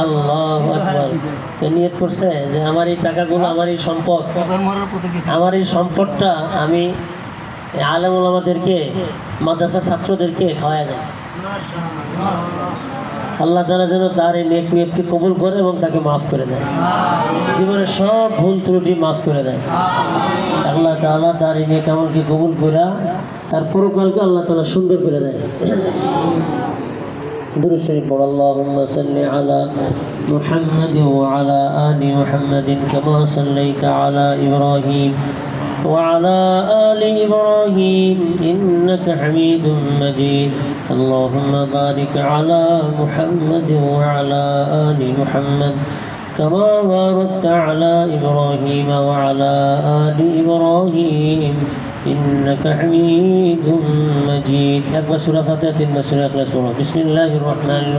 আল্লাহু আকবার। তো নিয়ত করছে যে আমার এই টাকাগুলো, আমার এই সম্পদ, আমার এই সম্পদটা আমি আলেম ওলামাদেরকে, মাদ্রাসার ছাত্রদেরকে খাওয়া যায়। আল্লাহ তাআলা যেন তার এই নেক নিয়তকে কবুল করে এবং তাকে মাফ করে দেয়, জীবনের সব ভুল ত্রুটি মাফ করে দেয়। আল্লাহ তাআলা তার এই নেক আমলকে কবুল করে তার পরকালকে আল্লাহ তাআলা সুন্দর করে দেয়। দুরূদ শরীফ পড়ো। আল্লাহুম্মা সাল্লি আলা মুহাম্মাদিন ওয়া আলা আলি মুহাম্মাদিন কামা সাল্লাইতা আলা ইব্রাহিম وعلى آل إبراهيم إنك حميد مجيد اللهم بارك على محمد وعلى آل محمد كما باركت على إبراهيم وعلى آل إبراهيم إنك حميد مجيد. أكبر سورة فاتحة بسم الله الرحمن الرحيم.